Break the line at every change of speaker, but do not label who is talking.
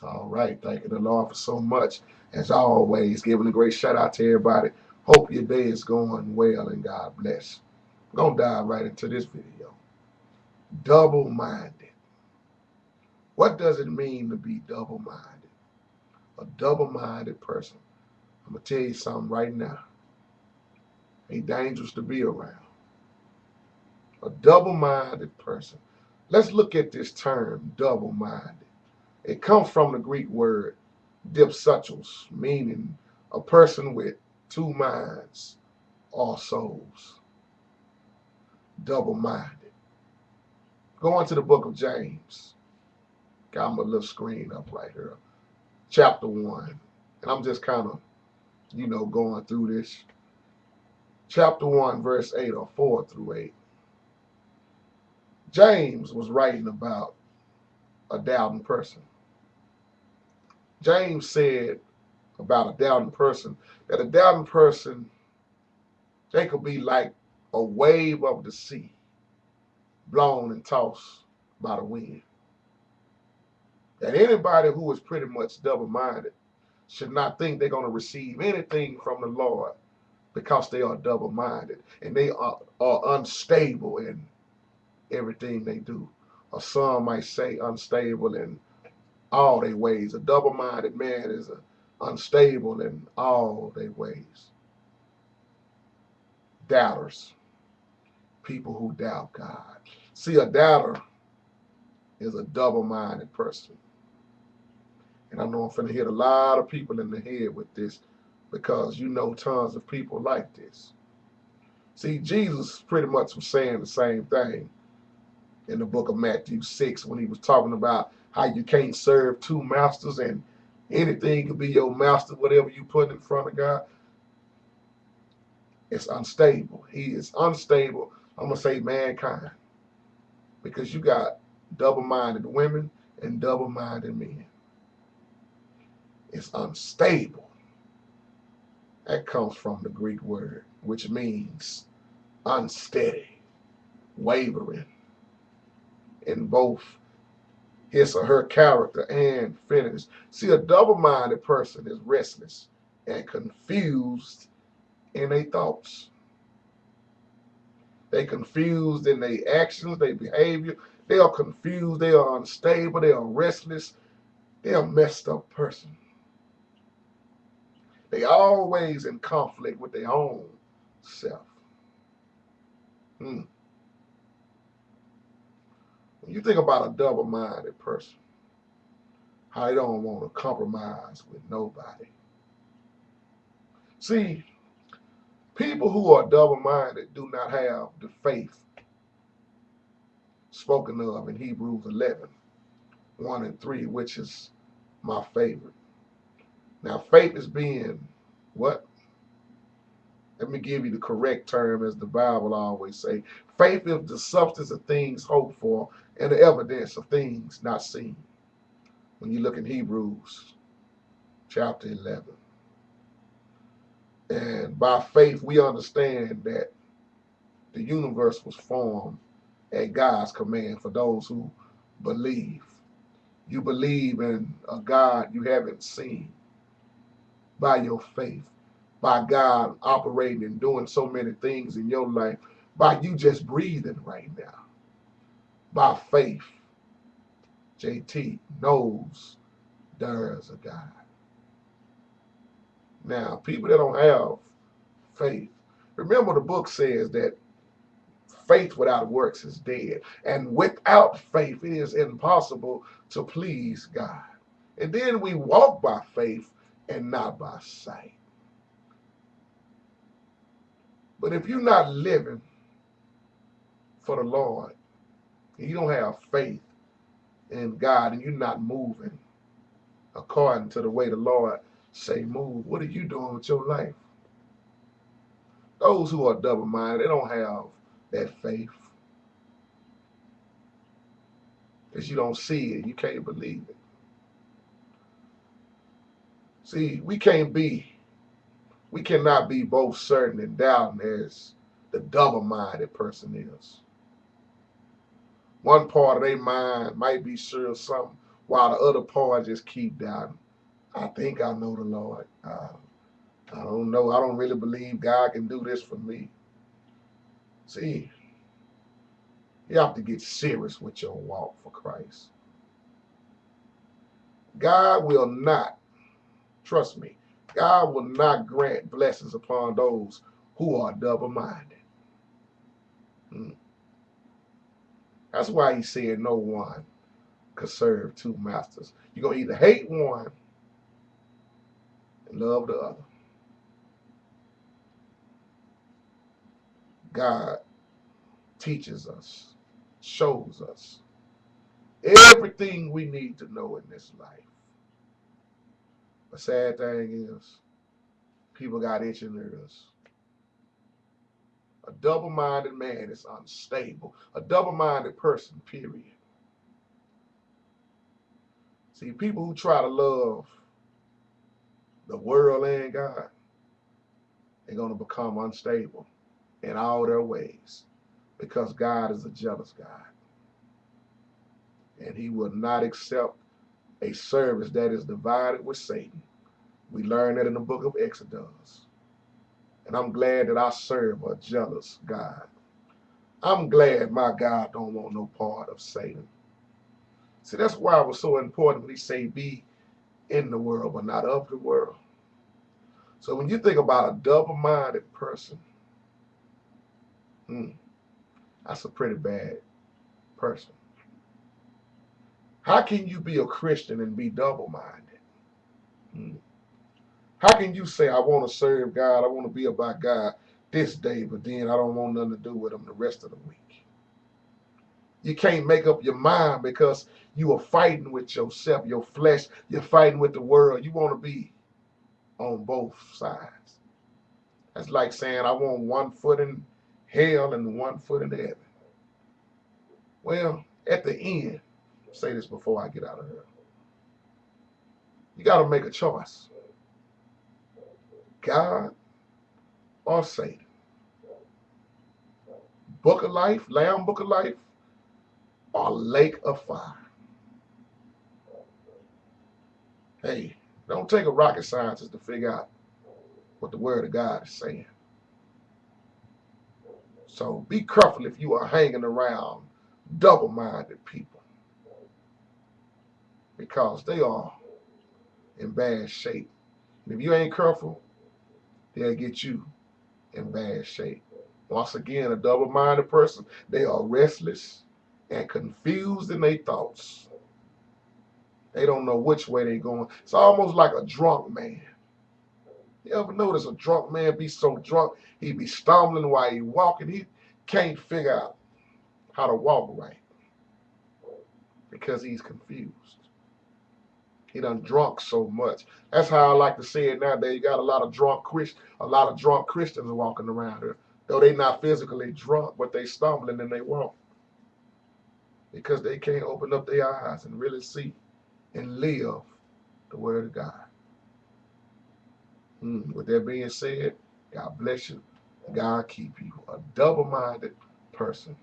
All right. Thank you, the Lord, for so much. As always, giving a great shout out to everybody. Hope your day is going well and God bless. I'm going to dive right into this video. Double minded. What does it mean to be double minded? A double minded person. I'm going to tell you something right now. Ain't dangerous to be around. A double minded person. Let's look at this term, double minded. It comes from the Greek word dipsuchos, meaning a person with two minds or souls. Double minded. Go into the book of James. Got my little screen up right here. Chapter 1. And I'm just kind of, going through this. Chapter 1, verse 8 or 4 through 8. James was writing about a doubting person. James said about a doubting person that a doubting person, they could be like a wave of the sea, blown and tossed by the wind. That anybody who is pretty much double minded should not think they're going to receive anything from the Lord because they are double minded and they are unstable in everything they do. Or some might say unstable in all their ways. A double minded man is unstable in all their ways. Doubters, people who doubt God. See, a doubter is a double minded person. And I know I'm finna hit a lot of people in the head with this because tons of people like this. See, Jesus pretty much was saying the same thing in the book of Matthew 6 when he was talking about how you can't serve two masters and anything could be your master, whatever you put in front of God. It's unstable. He is unstable. I'm going to say mankind because you got double-minded women and double-minded men. It's unstable. That comes from the Greek word, which means unsteady, wavering in both his or her character and finish. See, a double-minded person is restless and confused in their thoughts. They confused in their actions, their behavior. They are confused. They are unstable. They are restless. They are a messed up person. They always in conflict with their own self. When you think about a double-minded person, how they don't want to compromise with nobody. See, people who are double-minded do not have the faith spoken of in Hebrews 11, 1 and 3, which is my favorite. Now, faith is being what? Let me give you the correct term as the Bible always say. Faith is the substance of things hoped for and the evidence of things not seen. When you look in Hebrews chapter 11. And by faith, we understand that the universe was formed at God's command for those who believe. You believe in a God you haven't seen by your faith, by God operating and doing so many things in your life, by you just breathing right now. By faith, JT knows there's a God. Now, people that don't have faith, remember the book says that faith without works is dead. And without faith, it is impossible to please God. And then we walk by faith and not by sight. But if you're not living for the Lord, and you don't have faith in God, and you're not moving according to the way the Lord say move, what are you doing with your life? Those who are double-minded, they don't have that faith. Because you don't see it, you can't believe it. See, we cannot be both certain and doubting as the double-minded person is. One part of their mind might be sure of something while the other part just keep doubting. I think I know the Lord. I don't know. I don't really believe God can do this for me. See, you have to get serious with your walk for Christ. God will not, trust me, God will not grant blessings upon those who are double-minded. That's why he said no one could serve two masters. You're going to either hate one and love the other. God teaches us, shows us everything we need to know in this life. The sad thing is, people got itching ears. A double-minded man is unstable. A double-minded person, period. See, people who try to love the world and God, they're going to become unstable in all their ways because God is a jealous God. And he will not accept a service that is divided with Satan. We learn that in the book of Exodus. And I'm glad that I serve a jealous God. I'm glad my God don't want no part of Satan. See, that's why it was so important when he say be in the world, but not of the world. So when you think about a double-minded person, that's a pretty bad person. How can you be a Christian and be double-minded? How can you say, I want to serve God, I want to be about God this day, but then I don't want nothing to do with him the rest of the week? You can't make up your mind because you are fighting with yourself, your flesh. You're fighting with the world. You want to be on both sides. That's like saying, I want 1 foot in hell and 1 foot in heaven. Well, at the end, I'll say this before I get out of here, you got to make a choice. God or Satan. Book of life, Lamb book of life, or lake of fire. Hey, don't take a rocket scientist to figure out what the word of God is saying. So be careful if you are hanging around double-minded people, because they are in bad shape. And if you ain't careful, they'll get you in bad shape. Once again, a double-minded person, they are restless and confused in their thoughts. They don't know which way they're going. It's almost like a drunk man. You ever notice a drunk man be so drunk, he be stumbling while he walking. He can't figure out how to walk right because he's confused. He done drunk so much. That's how I like to say it nowadays. You got a lot of drunk Christians walking around here. Though they not physically drunk, but they stumbling and they walk. Because they can't open up their eyes and really see and live the word of God. With that being said, God bless you. God keep you. A double-minded person